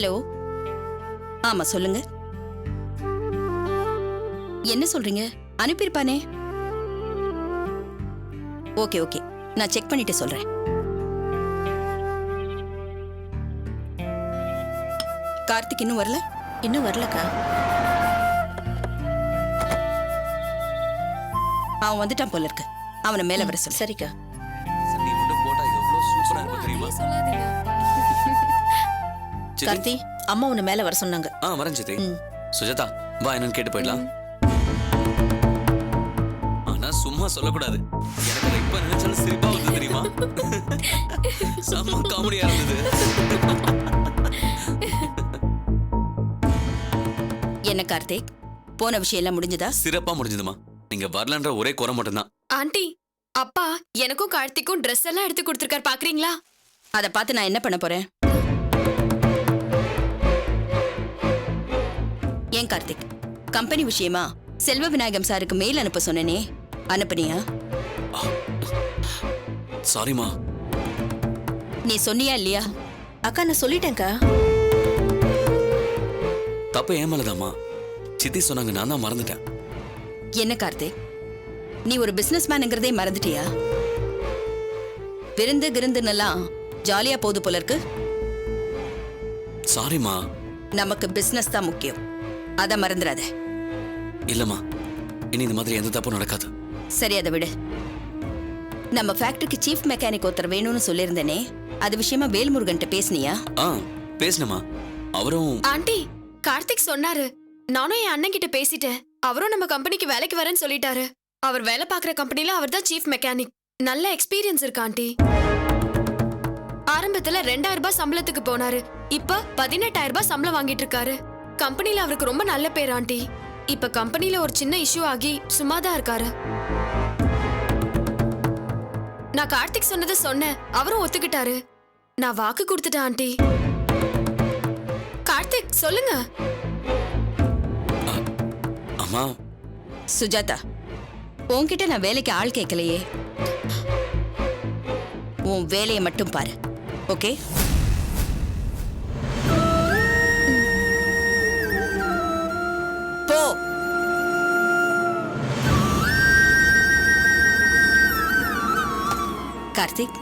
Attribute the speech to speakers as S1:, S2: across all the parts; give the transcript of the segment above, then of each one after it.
S1: Hello. ஆமா சொல்லுங்க. என்ன சொல்றீங்க? அனுப்பியிருப்பானே. ஓகே ஓகே, நான் செக் பண்ணிட்டு சொல்றேன். கார்த்திக் இன்னும் வரல?
S2: இன்னும் வரலக்கா.
S1: அவன் வந்துட்டான் போல இருக்கு. அவனை மேல வர சொல்லு.
S2: சரிக்கா.
S3: நீ மட்டும் போட்டா எவ்வளவு சூப்பரா இருக்கும் தெரியுமா? சித்தி,
S2: கார்த்தி, அம்மா உன்னை மேல வர சொன்னாங்க.
S3: வரேன் சித்தி. சுஜாதா, வா என்னன்னு கேட்டு போயிடலாம். ஆனா சும்மா சொல்லக்கூடாது. எனக்கு அதை இப்ப நினைச்சாலும் சிரிப்பா வந்து தெரியுமா? செம்ம காமெடியா இருந்தது.
S1: என்ன கார்த்திக், போன விஷயம் எல்லாம் முடிஞ்சதா?
S3: சிறப்பா முடிஞ்சதுமா. நீங்க வரலன்ற ஒரே குறை மட்டும்தான்.
S4: ஆண்டி, அப்பா எனக்கும் கார்த்திக்கும் ட்ரெஸ் எல்லாம் எடுத்து கொடுத்திருக்கார், பாக்குறீங்களா?
S1: அதை பார்த்து நான் என்ன பண்ண போறேன்? ஏன் கார்த்திக், கம்பெனி விஷயமா செல்வ விநாயகம் சாருக்கு மெயில் அனுப்ப சொன்னனே, அனுப்புனியா?
S3: சாரிமா.
S1: நீ சொன்னியா இல்லையா?
S2: அக்கா நான் சொல்லிட்டேன்க்கா.
S3: தப்பு ஏன் மேலதாம்மா. சித்தி சொன்னாங்க, நான் தான் மறந்துட்டேன்.
S1: என்ன கார்த்திக், நீ ஒரு பிசினஸ் மேனுங்கிறதே மறந்துட்டியா? விருந்து கிருந்துன்னெல்லாம் ஜாலியா போகுது போல இருக்கு.
S3: சாரிமா.
S1: நமக்கு பிசினஸ் தான் முக்கியம், அத மறந்துடாத.
S3: இல்லம்மா, இனி இந்த மாதிரி எந்த தப்பும் நடக்காது.
S1: சரி, அதை விடு. நம்ம ஃபேக்டரிக்கு சீஃப் மெக்கானிக் ஒருத்தர் வேணும்னு சொல்லியிருந்தேனே, அது விஷயமா வேல்முருகன்ட்ட பேசுனியா?
S3: பேசணுமா? அவரும்
S4: ஆண்டி, கார்த்திக் சொன்னாரு. நானும் என் அண்ணன் கிட்ட பேசிட்டேன். அவரும் நம்ம கம்பெனிக்கு வேலைக்கு வரேன்னு சொல்லிட்டாரு. அவர் வேலை பார்க்குற கம்பெனில அவர் தான் சீஃப் மெக்கானிக். நல்ல எக்ஸ்பீரியன்ஸ் இருக்கு ஆண்டி. ஆரம்பத்துல 2000 ரூபாய் சம்பளத்துக்கு போனாரு. இப்ப 18,000 ரூபாய் சம்பளம் வாங்கிட்டு இருக்காரு. கம்பெனில அவருக்கு ரொம்ப நல்ல பேர் ஆண்டி. இப்ப கம்பெனில ஒரு சின்ன இஷ்யூ ஆகி சும்மாதான் இருக்காரு. நான் கார்த்திக் சொன்னதை சொன்னேன், அவரும் ஒத்துக்கிட்டாரு. நான் வாக்கு கொடுத்துட்டேன் ஆண்டி. கார்த்திக் சொல்லுங்க.
S3: அம்மா.
S1: சுஜாதா, உன்கிட்ட நான் வேலைக்கு ஆள் கேட்கலையே. உன் வேலையை மட்டும் பாரு, ஓகே? போ. கார்த்திக்,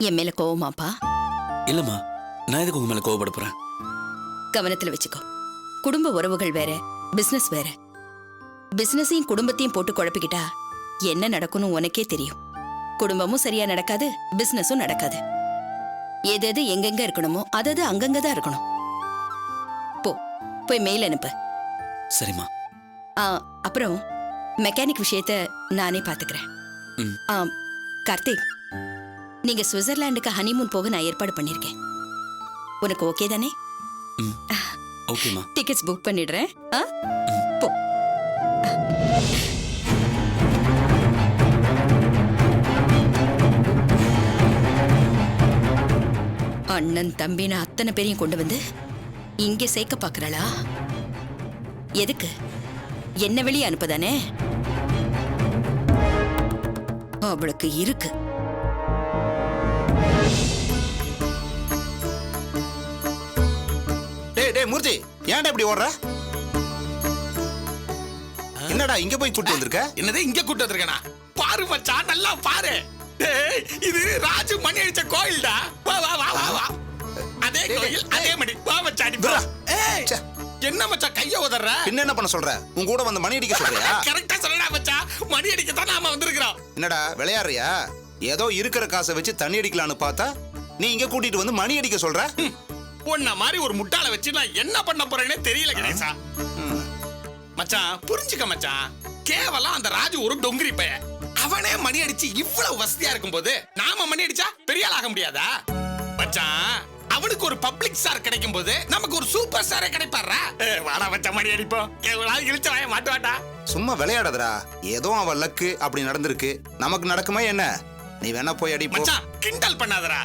S1: என் மேல கோவமாப்பா?
S3: இல்லம்மா, நான் எதுக்கு உங்க மேல கோவப்பட போறேன்?
S1: கவனத்துல வச்சுக்கோ. குடும்ப உறவுகள் வேற, பிசினஸ் வேற. பிசினஸையும் குடும்பத்தையும் போட்டு குழப்பிக்கிட்டா என்ன நடக்கும்னு உனக்கே தெரியும். குடும்பமும் சரியா நடக்காது, பிசினஸும் நடக்காது. எது எது எங்கெங்க இருக்கணுமோ அதது அங்கங்கதான் இருக்கணும். போ, போய் மெயில் அனுப்பு.
S3: சரிம்மா.
S1: அப்புறம் மெக்கானிக் விஷயத்த நானே பாத்துக்கிறேன். கார்த்திக், நீங்க சுவிட்சர்லாந்துக்கு ஹனிமூன் போக நான் ஏற்பாடு பண்ணிருக்கேன். உனக்கு ஓகே தானே?
S3: ஓகேமா.
S1: டிக்கெட்ஸ் புக் பண்ணிடுறேன். போ. அண்ணன் தம்பின்னு அத்தனை பேரையும் கொண்டு வந்து இங்கே சேர்க்க பாக்குறாளா? எதுக்கு? என்ன வெளியே அனுப்பதானே? அவளுக்கு இருக்கு.
S5: டேய் மூர்த்தி, ஏன்டா இப்படி ஓடுற? என்னடா இங்க போய் கூட்டி வந்திருக்க?
S6: என்னது இங்க கூட்டி வந்திருக்கனா? பாரு மச்சான், நல்லா பாரு. டேய், இது ராஜு மணி அடிச்ச கோயில்டா. வா வா வா வா வா. அதே கோயில், அதே மணி. வா மச்சான். ஏய், என்ன மச்சான் கைய உதறற?
S5: பின்ன என்ன பண்ண சொல்ற? உன் கூட வந்து மணி அடிக்க சொல்றியா?
S6: கரெக்ட்டா சொல்லடா மச்சான். மணி அடிக்க தான் நாம வந்திருக்கோம்.
S5: என்னடா விளையாடுறியா? ஏதோ இருக்கிற காசை வச்சு தண்ணி அடிக்கலான்னு பார்த்தா நீ இங்க கூட்டிட்டு வந்து மணி அடிக்க சொல்ற?
S6: உன்ன மாதிரி ஒரு முட்டாளை வச்சு நான் என்ன பண்ண போறேனே தெரியல கணேசா. மச்சான் புரிஞ்சுக்க மச்சான். கேவலம் அந்த ராஜு ஒரு டொங்கிரி பையன். அவனே மணி அடிச்சு இவ்வளவு வசதியா இருக்கும்போது நாம மணி அடிச்சா பெரிய ஆள் ஆக முடியாதா? மச்சான், அவனுக்கு ஒரு பப்ளிக் ஸ்டார் கிடைக்கும் போது நமக்கு ஒரு சூப்பர் ஸ்டாரே கிடைப்பாரா? வாடா மச்சான் மணி அடிப்போம். எவ்வளவு இழுச்ச வாய மாட்டுவாடா.
S5: சும்மா விளையாடாதடா. ஏதோ அவன் லக்கு அப்படி நடந்திருக்கு. நமக்கு நடக்குமா என்ன? நீ வேணா போய் அடி.
S6: மச்சான் கிண்டல் பண்ணாதடா.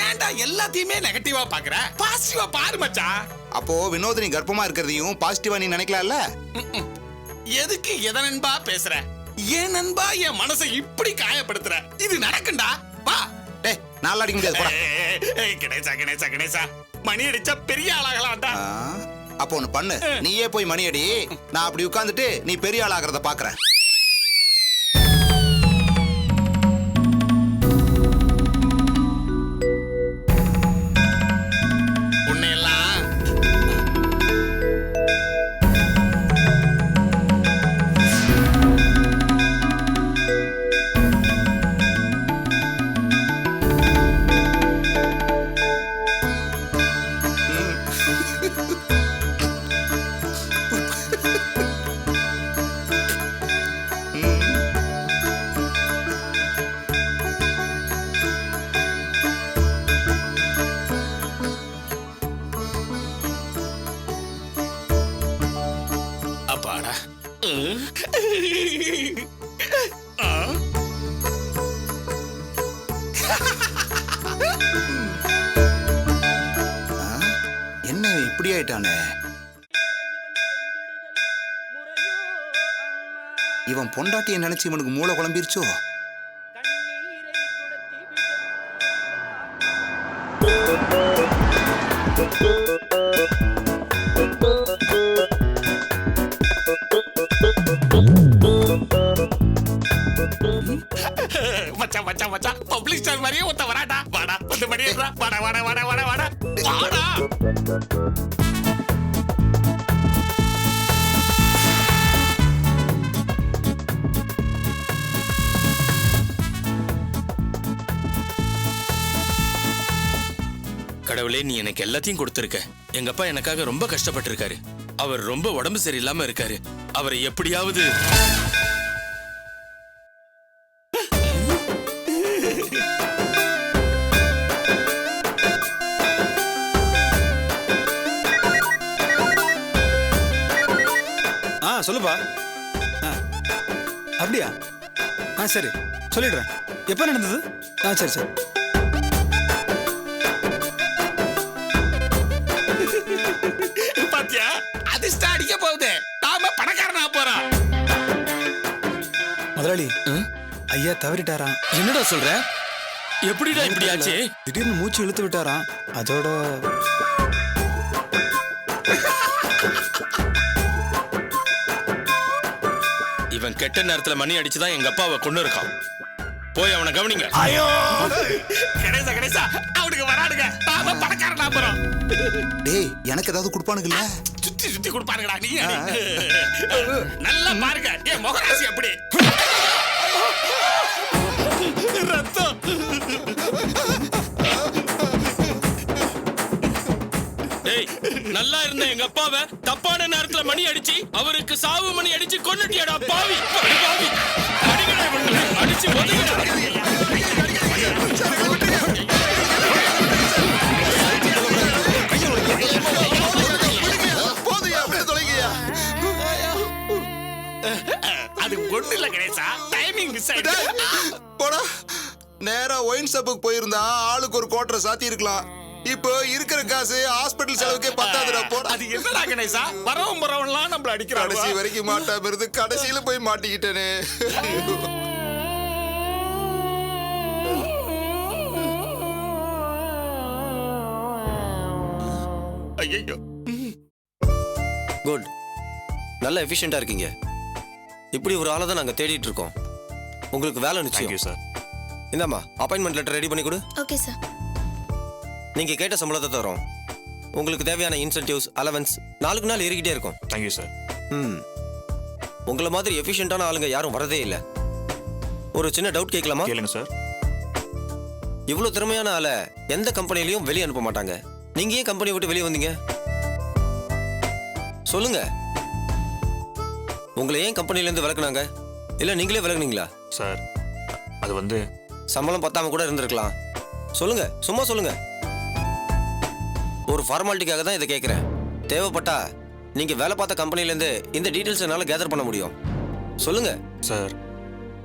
S6: ஏன்டா எல்லாத்தையுமே நெகட்டிவா பாக்குற? பாசிட்டிவா பாரு மச்சான்.
S5: அப்போ வினோதினி கர்ப்பமா இருக்கிறதையும் பாசிட்டிவா நீ நினைக்கலாம்ல?
S6: எதுக்கு எதை நண்பா பேசுற? ஏன் நண்பா என் மனசை இப்படி காயப்படுத்துற? இது நடக்கும்டா. வா.
S5: டேய் நாள் அடிக்க முடியாது போடா.
S6: கணேசா கணேசா கணேசா மணி அடிச்சா பெரிய ஆளாகலாம்டா.
S5: ஆ, அப்போ ஒண்ணு பண்ணு, நீயே போய் மணி அடி, நான் அப்படி உட்கார்ந்துட்டு நீ பெரிய ஆள் ஆகிறத பாக்குறேன்.
S6: உன்னையெல்லாம் அப்பாடா. ஆ.
S5: என்ன இப்படி ஆயிட்டானே? இவன் பொண்டாட்டியை நினைச்சு இவனுக்கு மூளை குழம்பிருச்சோ?
S6: மச்சான் மச்சான் மச்சான் பப்ளிக் ஸ்டார் மாதிரியே ஒருத்த வராடா. வாடா வந்து மணியேறா. வாடா வாடா வாடா வாடா வாடா வாடா.
S7: கடவுளே, நீ எனக்கு எல்லாத்தையும் கொடுத்திருக்க. எங்க அப்பா எனக்காக ரொம்ப கஷ்டப்பட்டிருக்காரு. அவர் ரொம்ப உடம்பு சரியில்லாம இருக்காரு. அவரை எப்படியாவது
S8: சொல்லுப்பா. அப்படியா? சரி சொல்லிடுறேன். எப்போ நடந்தது? சரி சரி.
S6: பாத்தியா, அதிர்ஷ்டம் அடிக்க போகுது. நாம பணக்காரனா போறோம்.
S8: முதலாளி, ஐயா தவறிட்டாராம்.
S7: என்னடா சொல்ற? எப்படிடா இப்படி ஆச்சு?
S8: திடீர்னு மூச்சு இழுத்து விட்டாராம். அதோட
S7: இவன் கெட்ட நேரத்துல மணி அடிச்சுதான் எங்க அப்பாவை கொண்டு இருக்கான். போய் அவனை கவனிங்க.
S6: ஐயோ கணேசா கணேசா, அவனுக்கு வராடுங்க. நாம பணக்காரனா போறோம்.
S5: டேய், எனக்கு ஏதாவது கொடுப்பானுங்கல்ல?
S6: சுத்தி சுத்தி கொடுப்பானுங்கடா. நீ நல்லா பாருங்க என் முகராசி அப்படி. ரத்தம்.
S7: டேய், நல்லா இருந்த எங்க அப்பாவை தப்பான நேரத்துல மணி அடிச்சு அவருக்கு சாவு மணி அடிச்சு கொன்னுட்டியாடா பாவி. பாவி, அடிங்கடா இவனை. அடிச்சு ஒதுங்கடா.
S6: அது ஒண்ணு இல்ல கணேசா, டைமிங் மிஸ் ஆயிடுச்சு.
S5: போடா, நேரா ஒயின் ஷாப்புக்கு போயிருந்தா ஆளுக்கு ஒரு கோட்டரை சாத்தி இருக்கலாம். இப்போ இருக்கிற காசு ஹாஸ்பிடல் செலவுக்கே பத்தாதுடா. போடா.
S6: அது என்னடா கணேசா, வரவும் வரவன்லாம் நம்மள அடிக்கிறாங்க.
S5: கடைசி வரைக்கும் மாட்டாம இருந்து கடைசியில போய் மாட்டிக்கிட்டேனே.
S6: ஐயோ.
S9: குட், நல்ல எஃபிஷியண்டா இருக்கீங்க. இப்படி ஒரு ஆளை தான் நாங்க தேடிட்டு இருக்கோம். உங்களுக்கு வேலை நிச்சயம் சார். இந்தாம்மா, அப்பாயின்மெண்ட் லெட்டர் ரெடி பண்ணி கொடு.
S2: Okay sir.
S9: நீங்க கேட்ட சம்பளத்தை தரோம். உங்களுக்கு தேவையான இன்சென்டிவ்ஸ், அலவன்ஸ் நாளுக்கு நாள் ஏறிக்கிட்டே இருக்கும்.
S10: Thank you sir.
S9: உங்களை மாதிரி எஃபிஷியண்டான ஆளுங்க யாரும் வரதே இல்லை. ஒரு சின்ன டவுட் கேட்கலாமா?
S10: கேளுங்க சார்.
S9: இவ்வளவு திறமையான ஆளை எந்த கம்பெனிலையும் வெளியே அனுப்ப மாட்டாங்க. நீங்க ஏன் கம்பெனி விட்டு வெளியே வந்தீங்க? சொல்லுங்க. உங்களை ஏன் கம்பெனிலேருந்து விலக்குனாங்க? இல்லை நீங்களே விலகுனீங்களா?
S10: சார், அது வந்து
S9: சம்பளம் பத்தாம கூட இருந்திருக்கலாம். சொல்லுங்க, சும்மா சொல்லுங்க. ஒரு ஃபார்மாலிட்டிக்காக தான் இதை கேட்குறேன். தேவைப்பட்டா நீங்க வேலை பார்த்த கம்பெனிலேருந்து இந்த டீட்டெயில்ஸ் என்னால் கேதர் பண்ண முடியும். சொல்லுங்க.
S10: சார்,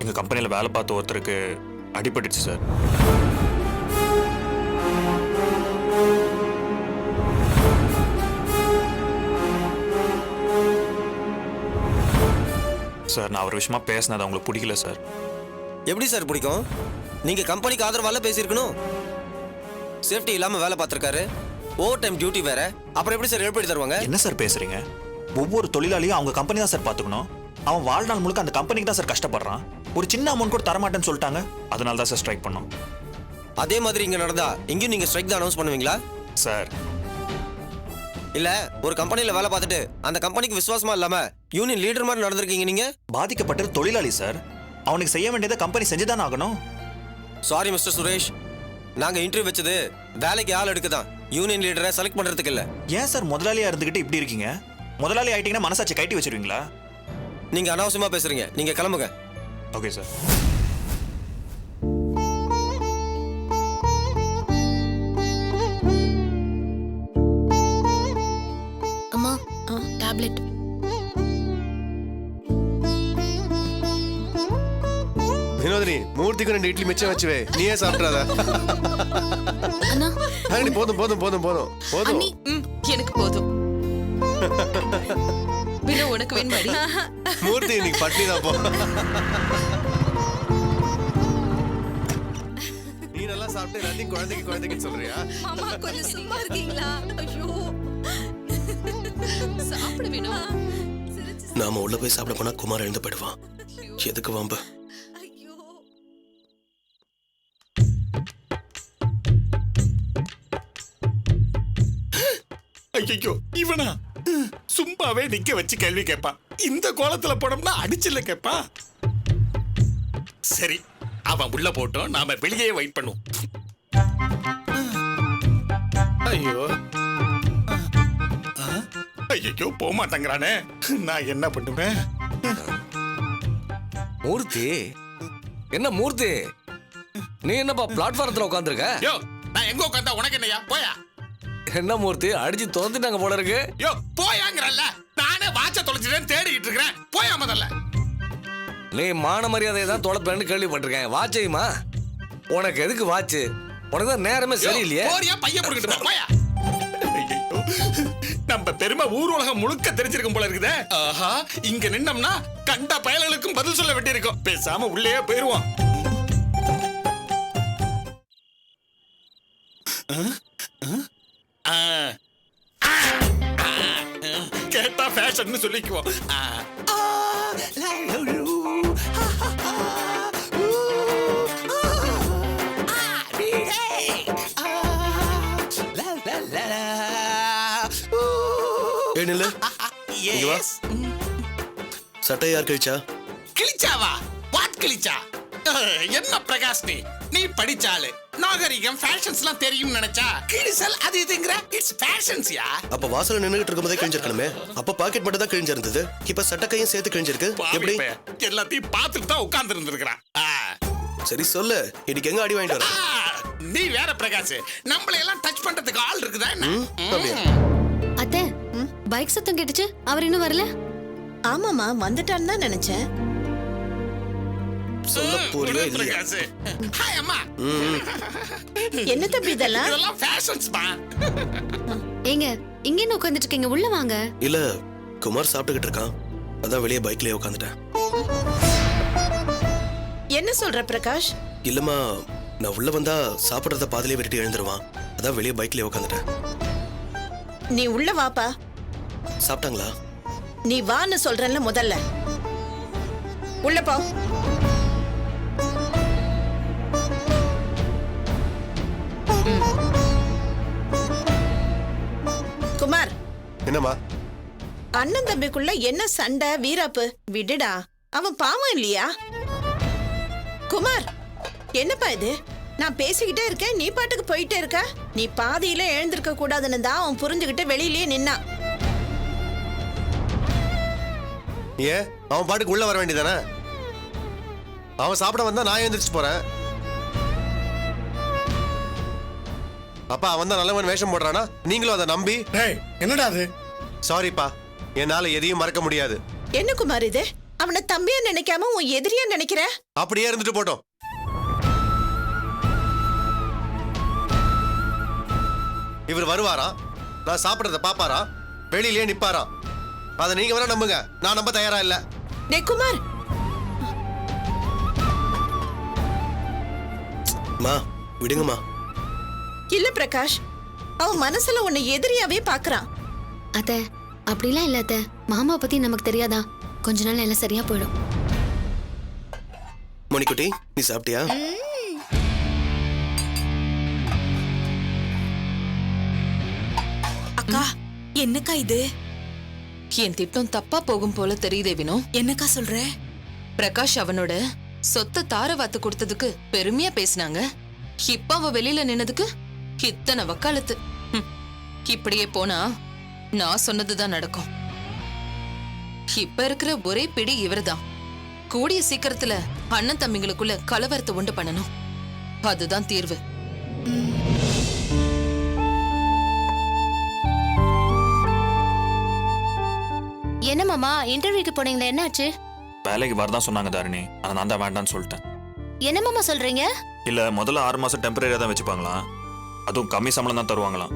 S10: எங்கள் கம்பெனியில் வேலை பார்த்த ஒருத்தருக்கு அடிபட்டுச்சு சார். சார், நான் ஒரு விஷயமா பேசினது அவங்களுக்கு பிடிக்கல சார்.
S9: எப்படி சார் பிடிக்கும்? நீங்க கம்பெனிக்கு ஆதரவால பேசியிருக்கணும். சேஃப்டி இல்லாம வேலை பார்த்திருக்காரு. ஓவர் டைம் டியூட்டி வேற. அப்புறம் எப்படி சார் எழுப்பி தருவாங்க?
S10: என்ன சார் பேசுறீங்க? ஒவ்வொரு தொழிலாளியும் அவங்க கம்பெனி தான் சார் பார்த்துக்கணும். அவன் வாழ்நாள் முழுக்க அந்த கம்பெனிக்கு தான் சார் கஷ்டப்படுறான். ஒரு சின்ன அமௌண்ட் கூட தரமாட்டேன்னு சொல்லிட்டாங்க. அதனால தான் சார் ஸ்ட்ரைக் பண்ணோம்.
S9: அதே மாதிரி இங்க நடந்தா இங்கேயும் நீங்க ஸ்ட்ரைக் தான் அனௌன்ஸ் பண்ணுவீங்களா
S10: சார்?
S9: இல்ல ஒரு கம்பெனில வேலை பார்த்துட்டு அந்த கம்பெனிக்கு விசுவாசமா இல்லாம யூனியன் லீடர் மாதிரி நடந்திருக்கீங்க நீங்க?
S10: பாதிக்கப்பட்டது தொழிலாளி சார். அவனுக்கு செய்ய வேண்டியதை கம்பெனி செஞ்சுதானே ஆகணும்.
S9: சாரி மிஸ்டர் சுரேஷ், நாங்க இன்டர்வியூ வச்சது வேலைக்கு ஆள் எடுக்கதான், யூனியன் லீடரை செலக்ட் பண்றதுக்கு இல்ல.
S10: ஏன் சார் முதலாளியா இருந்துகிட்டு இப்படி இருக்கீங்க? முதலாளி ஆயிட்டீங்கன்னா மனசாட்சி கைட்டி வச்சிருவீங்களா?
S9: நீங்க அனாவசியமா பேசுறீங்க. நீங்க கிளம்புங்க.
S10: Okay sir.
S4: அம்மா டேப்லெட்.
S11: வினோதினி, மூர்த்திக்கு 2 இட்லி மிச்சம் வச்சுவே, நீயே சாப்பிட்றாத.
S4: அண்ணா
S11: அண்ணி போதும் போதும் போதும் போதும் போதும்.
S1: எனக்கு போதும். வினோ உனக்கு வேணுமாடி?
S11: மூர்த்தி இன்னைக்கு பட்னி தான் போ. நீ நல்லா சாப்பிட்டு ரன்னிங் குழந்தைக்கு சொல்றியா?
S1: மாமா கொஞ்சம் சும்மா இருக்கீங்களா? ஐயோ சாப்பிடு வினோ.
S5: நாம உள்ள போய் சாப்பிட போனா குமார் எழுந்து போயிடுவான். எதுக்கு வம்பு?
S6: ஐயோ இவனா சும்மாவே நிக்க வச்சு கேள்வி கேட்பான். இந்த கோலத்துல போனோம்னா அடிச்சில்ல கேட்பான். சரி, அவன் உள்ள போட்டோம், நாம வெளியே வெயிட் பண்ணுவோம். ஐயோ ஐயோ போக மாட்டேங்கிறானே, நான் என்ன பண்ணுவேன்?
S12: மூர்த்தி, என்ன மூர்த்தி, நீ என்னப்பா பிளாட்ஃபாரத்துல உட்காந்துருக்க?
S6: யோ நான் எங்க உட்காந்தா உனக்கு என்னையா? போயா.
S12: என்ன மூர்த்தி, அடிச்சு தோந்துட்டாங்க போல இருக்கு.
S6: யோ போயாங்கறல்ல, நானே வாட்ச தொலைச்சிட்டேன்னு தேடிட்டு இருக்கேன். போயா முதல்ல.
S12: நீ மான மரியாதையை தான் தொலைப்பேன்னு கேள்விப்பட்டிருக்கேன். வாட்சையுமா? உனக்கு எதுக்கு வாட்சு? உனக்கு தான் நேரமே சரியில்லையே.
S6: போறியா பையன் புடிக்கிட்டு போயா. நம்ம பெருமை ஊர் உலகம் முழுக்க தெரிஞ்சிருக்கும் போல இருக்குதே. ஆஹா, இங்க நின்னோம்னா கண்ட பயல்களுக்கும் பதில் சொல்ல வேண்டியிருக்கும். பேசாம உள்ளே போயிருவோம். கேட்டா ஃபேஷன் சொல்லிக்குவோம்.
S5: ஏனில்ல இங்க வா. சட்டை யார் கிழிச்சா?
S6: கிழிச்சாவா? வாட் கிழிச்சா? என்ன பிரகாஷ் நீ படிச்சாலு நாகரிகம் ஃபேஷன்ஸ்லாம் தெரியும் நினைச்சா கிழிசல் அது இதுங்கற இட்ஸ் ஃபேஷன்ஸ்யா.
S5: அப்ப வாசல்ல நின்னுட்டு இருக்கும்போதே கிழிஞ்சிருக்கணுமே. அப்ப பாக்கெட் மட்டும் தான் கிழிஞ்சிருந்தது. இப்ப சட்டை கையும் சேர்த்து கிழிஞ்சிருக்கு. எப்படி?
S6: எல்லாத்தையும் பார்த்துட்டு தான் உட்கார்ந்து இருந்திருக்கான்.
S5: சரி சொல்லு, இன்னைக்கு எங்க அடி வாங்கிட்டு வர?
S6: நீ வேற பிரகாஷ், நம்மள எல்லாம் டச் பண்றதுக்கு ஆள் இருக்குதா என்ன?
S5: அப்படியே
S4: அத்தை, பைக் சத்தம் கேட்டுச்சு. அவர் இன்னும் வரல.
S2: ஆமாமா, வந்துட்டான்னு தான் நினைச்சேன்.
S5: சொல்ல போறியா இல்லையா?
S6: பிரகாஷ் ஹாய் அம்மா.
S2: என்ன தம்பி இதெல்லாம்?
S6: இதெல்லாம் ஃபேஷன்ஸ் பா.
S4: ஏங்க இங்க என்ன உட்கார்ந்துட்டு இருக்கீங்க? உள்ள வாங்க.
S5: இல்ல, குமார் சாப்பிட்டுக்கிட்டு இருக்கான். அதான் வெளியே பைக்லயே உட்காந்துட்டேன்.
S2: என்ன சொல்ற பிரகாஷ்?
S5: இல்லம்மா, நான் உள்ள வந்தா சாப்பிடுறத பாதிலே விட்டுட்டு எழுந்துருவான். அதான் வெளியே பைக்லயே உட்காந்துட்டேன்.
S2: நீ உள்ள வாப்பா.
S5: சாப்பிட்டாங்களா?
S2: நீ வான்னு சொல்றேன்ல முதல்ல. உள்ள போ. குமார்,
S11: என்னம்மா?
S2: அண்ணன் தம்பிக்குள்ள என்ன சண்டை வீராப்பு? விடுடா, அவன் பாவம் இல்லையா? குமார், என்னப்பா இது? நான் பேசிக்கிட்டே இருக்கேன், நீ பாட்டுக்கு போயிட்டே இருக்க. நீ பாதியில எழுந்திருக்க கூடாதுன்னு தான் அவன் புரிஞ்சுக்கிட்டு வெளியிலேயே நின்னா.
S11: ஏன் அவன் பாட்டுக்கு உள்ள வர வேண்டியதானே? அவன் சாப்பிட வந்தா நான் எழுந்திரிச்சு போறேன். அப்பா அவன் தான் நல்லவன் வேஷம் போடுறானா? நீங்களும் அதை நம்பி?
S6: என்னடா அது?
S11: சாரிப்பா, என்னால எதையும் மறக்க முடியாது.
S2: என்ன குமார் இது? அவனை தம்பியா நினைக்காம உன் எதிரியா நினைக்கிற?
S11: அப்படியே இருந்துட்டு போட்டோம். இவர் வருவாராம், நான் சாப்பிடுறத பாப்பாரா, வெளியிலேயே நிப்பாராம். அதை நீங்க வேணா நம்புங்க, நான் நம்ப தயாரா இல்ல.
S2: டே குமார்,
S5: மா விடுங்கம்மா.
S2: இல்ல பிரகாஷ், அவன் மனசுல உன்னை எதிரியாவே பாக்குறான்.
S13: அத்தை அப்படிலாம் இல்ல அத்தை. மாமா பத்தி நமக்கு தெரியாதா? கொஞ்ச நாள் எல்லாம் சரியா போயிடும்.
S11: மணிக்குட்டி நீ சாப்பிட்டியா?
S14: அக்கா, என்னக்கா இது?
S15: என் திட்டம் தப்பா போகும் போல தெரியுதே வினோ.
S14: என்னக்கா சொல்ற?
S15: பிரகாஷ் அவனோட சொத்தை தார வாத்து கொடுத்ததுக்கு பெருமையா பேசினாங்க. இப்ப அவ வெளியில நின்னதுக்கு இத்தனை வக்காலத்து. இப்படியே போனா நான் சொன்னதுதான் நடக்கும். இப்ப இருக்கிற ஒரே பிடி இவர்தான். கூடிய சீக்கிரத்துல அண்ணன் தம்பிங்களுக்குள்ள கலவரத்தை உண்டு பண்ணணும். அதுதான் தீர்வு.
S13: என்ன மாமா, இன்டர்வியூக்கு போனீங்களா? என்னாச்சு?
S10: வேலைக்கு வரதான் சொன்னாங்க தாரிணி. அதை நான் தான் வேண்டாம்னு சொல்லிட்டேன்.
S13: என்ன மாமா சொல்றீங்க?
S10: இல்ல முதல்ல 6 மாசம் டெம்பரரியா தான் வச்சுப்பாங்களாம். அதுவும் கம்மி சம்பளம் தான் தருவாங்களாம்.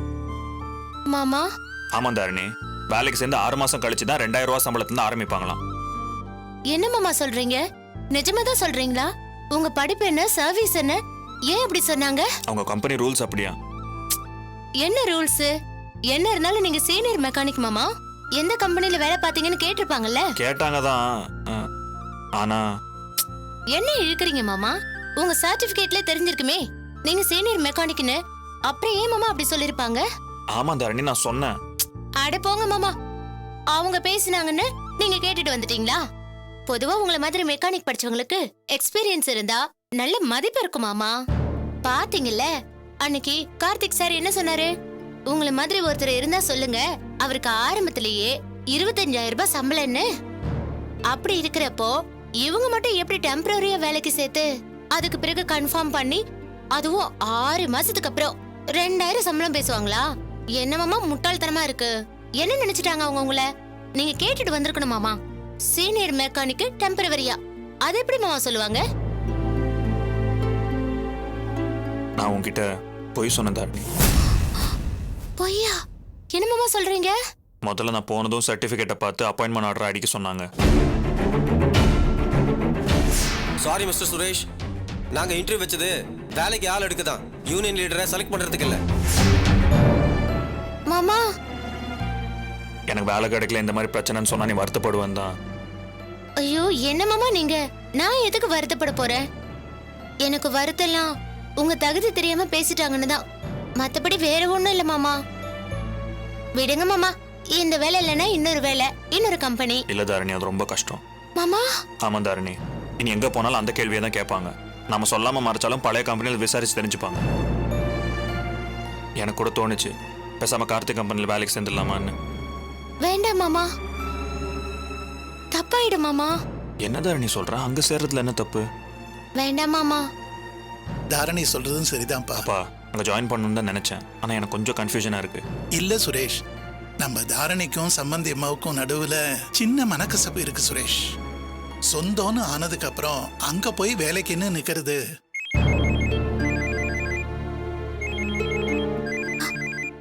S13: மாமா
S10: ஆமா தாரிணி, வேலைக்கு சேர்ந்து 6 மாசம் கழிச்சு தான் 2000 ரூபாய் சம்பளத்துல ஆரம்பிப்பாங்களாம்.
S13: என்ன மாமா சொல்றீங்க? நிஜமாதான் சொல்றீங்களா? உங்க படிப்பு என்ன, சர்வீஸ் என்ன? ஏன் அப்படி சொன்னாங்க?
S10: அவங்க கம்பெனி ரூல்ஸ் அப்படியா?
S13: என்ன ரூல்ஸ்? என்ன இருந்தாலும் நீங்க சீனியர் மெக்கானிக் மாமா. எந்த கம்பெனில வேலை பாத்தீங்கன்னு கேட்டிருப்பாங்கல்ல?
S10: கேட்டாங்க தான். ஆனா
S13: என்ன இழுக்கிறீங்க மாமா? உங்க சர்டிபிகேட்ல தெரிஞ்சிருக்குமே நீங்க சீனியர் மெக்கானிக்னு. அப்புறம் ஏன் மாமா அப்படி சொல்லிருப்பாங்க?
S10: ஆமா தாரிணி, நான் சொன்னேன்.
S13: அட போங்க மாமா, அவங்க பேசினாங்கன்னு நீங்க கேட்டுட்டு வந்துட்டீங்களா? பொதுவா உங்களை மாதிரி மெக்கானிக் படிச்சவங்களுக்கு எக்ஸ்பீரியன்ஸ் இருந்தா நல்ல மதிப்பு இருக்கும் மாமா. பாத்தீங்கல்ல அன்னைக்கு கார்த்திக் சார் என்ன சொன்னாரு? உங்களை மாதிரி ஒருத்தர் இருந்தா சொல்லுங்க, அவருக்கு ஆரம்பத்திலேயே 25,000 ரூபாய் சம்பளம்னு. அப்படி இருக்கிறப்போ இவங்க மட்டும் எப்படி டெம்பரரியா வேலைக்கு சேர்த்து அதுக்கு பிறகு கன்ஃபார்ம் பண்ணி அதுவும் 6 மாசத்துக்கு அப்புறம் 2000 சம்பளம் பேசுவாங்களா? என்ன மாமா முட்டாள்தனமா இருக்கு. என்ன நினைச்சிட்டாங்க அவங்க உங்களை? நீங்க கேட்டுட்டு வந்திருக்கணும் மாமா. சீனியர் மெக்கானிக் டெம்பரரியா அது எப்படி மாமா சொல்லுவாங்க?
S10: நான் உன்கிட்ட பொய் சொன்னேன் தாரிணி.
S13: பொய்யா? என்ன மாமா சொல்றீங்க?
S10: முதல்ல நான் போனதும் சர்டிபிகேட்டை பார்த்து அப்பாயின்மெண்ட் ஆர்டர் அடிக்க சொன்னாங்க.
S9: சாரி மிஸ்டர் சுரேஷ், நாங்க இன்டர்வியூ வச்சது வேலைக்கு ஆள் எடுக்க தான், யூனியன் லீடரை செலக்ட் பண்றதுக்கு இல்ல.
S13: மாமா
S10: எனக்கு வேலை கிடைக்கல, இந்த மாதிரி பிரச்சனைன்னு சொன்னா நீ வருத்தப்படுவேன் தான்.
S13: ஐயோ என்ன மாமா நீங்க? நான் எதுக்கு வருத்தப்பட போறேன்? எனக்கு வருத்தெல்லாம் உங்க தகுதி தெரியாம பேசிட்டாங்கன்னு தான். மத்தபடி வேற ஒண்ணும் இல்ல மாமா. விடுங்க மாமா, இந்த வேலை இல்லைன்னா இன்னொரு வேலை, இன்னொரு கம்பெனி.
S10: இல்ல தாரிணி, அது ரொம்ப கஷ்டம்.
S13: மாமா
S10: ஆமா தாரிணி, இனி எங்க போனாலும் அந்த கேள்வியை தான் கேட்பாங்க. நம்ம சொல்லாம மறைச்சாலும் பழைய கம்பெனியில் விசாரிச்சு தெரிஞ்சுப்பாங்க. எனக்கு கூட தோணுச்சு பேசாம கார்த்திக் கம்பெனியில் வேலைக்கு சேர்ந்துடலாமான்னு.
S13: வேண்டாம் மாமா, தப்பாயிடும் மாமா.
S10: என்ன தாரிணி சொல்ற? அங்க சேர்றதுல என்ன தப்பு?
S13: வேண்டாம் மாமா.
S16: தாரணி சொல்றதும் சரிதான்ப்பா.
S10: அப்பா அங்க ஜாயின் பண்ணணும்னு தான் நினைச்சேன். ஆனா எனக்கு கொஞ்சம் கன்ஃபியூஷனா இருக்கு.
S16: இல்ல சுரேஷ், நம்ம தாரணிக்கும் சம்பந்தி அம்மாவுக்கும் நடுவுல சின்ன மனக்கசப்பு இருக்கு சுரேஷ். சொந்தம்னு ஆனதுக்கு அப்புறம் அங்க போய் வேலைக்குன்னு நிக்கிறது.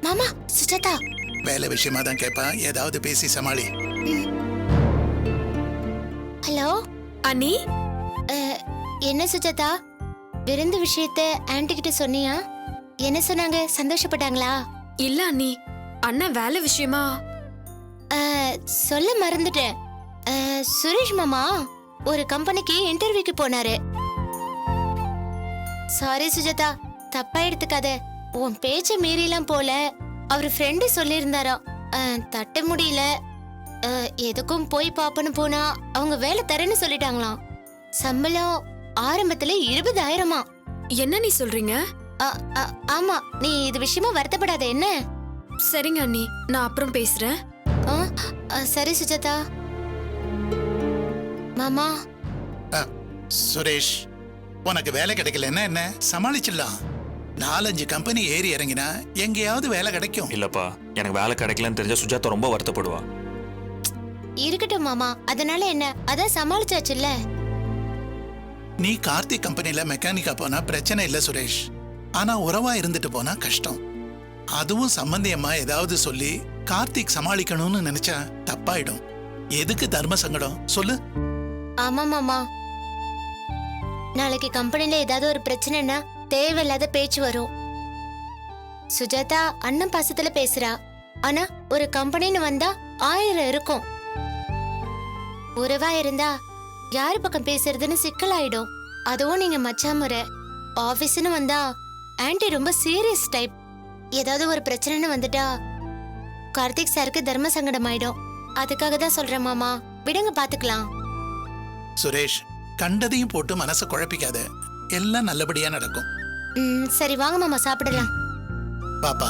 S13: மாமா சுஜாதா
S16: வேலை விஷயமா தான் கேப்பா, ஏதாவது பேசி சமாளி.
S13: ஹலோ
S4: அண்ணி.
S13: என்ன சுஜாதா, விருந்து விஷயத்த ஆன்ட்டி கிட்ட சொன்னியா? என்ன சொன்னாங்க? சந்தோஷப்பட்டாங்களா?
S4: இல்ல அண்ணி, அண்ணன் வேலை விஷயமா
S13: சொல்ல மறந்துட்டேன். சுரேஷ் மாமா ஒரு கம்பெனிக்கு இன்டர்வியூக்கு போனாரு. சாரி சுஜாதா, தப்பா எடுத்துக்காத. உன் பேச்ச மீறிலாம் போல. அவர் ஃப்ரெண்டு சொல்லியிருந்தாரா, தட்ட முடியல, எதுக்கும் போய் பாப்பன்னு போனா அவங்க வேலை தரேன்னு சொல்லிட்டாங்களாம். சம்பளம் ஆரம்பத்துல 20,000.
S4: என்ன நீ சொல்றீங்க?
S13: ஆமா, நீ இது விஷயமா வருத்தப்படாத என்ன?
S4: சரிங்க அண்ணி, நான் அப்புறம் பேசுறேன்.
S13: சரி சுஜாதா. மாமா
S16: சுரேஷ், உனக்கு வேலை கிடைக்கலன்னா என்ன, சமாளிச்சிடலாம். 4-5 கம்பெனி ஏறி இறங்கினா எங்கேயாவது வேலை கிடைக்கும்.
S10: இல்லப்பா, எனக்கு வேலை கிடைக்கலன்னு தெரிஞ்சா சுஜாதா ரொம்ப வருத்தப்படுவா.
S13: இருக்கட்டும் மாமா, அதனால என்ன, அதான் சமாளிச்சாச்சுல்ல.
S16: நீ கார்த்திக் கம்பெனில மெக்கானிக்கா போனா பிரச்சனை இல்ல சுரேஷ். ஆனா உறவா இருந்துட்டு போனா கஷ்டம். அதுவும் சம்பந்தியம்மா ஏதாவது சொல்லி கார்த்திக் சமாளிக்கணும்னு நினைச்சா தப்பாயிடும். எதுக்கு தர்ம சங்கடம் சொல்லு?
S13: ஆமா மாமா, நாளைக்கு கம்பெனில ஏதாவது ஒரு பிரச்சனைனா தேவையில்லாத பேச்சு வரும். சுஜாதா அண்ணன் பாசத்துல பேசுறா. ஆனா ஒரு கம்பெனின்னு வந்தா 1000 இருக்கும். உறவா இருந்தா யாரு பக்கம் பேசுறதுன்னு சிக்கலாயிடும். அதுவும் நீங்க மச்சான் முறை. ஆபீஸ்னு வந்தா ஆன்ட்டி ரொம்ப சீரியஸ் டைப். ஏதாவது ஒரு பிரச்சனைன்னு வந்துட்டா கார்த்திக் சாருக்கு தர்ம சங்கடம் ஆயிடும். அதுக்காக தான் சொல்றேன் மாமா, விடுங்க பாத்துக்கலாம்.
S16: சுரேஷ், கண்டதையும் போட்டு மனசை குழப்பிக்காத. எல்லாம் நல்லபடியா நடக்கும்.
S13: சரி வாங்க மாமா சாப்பிடலாம்.
S16: பாப்பா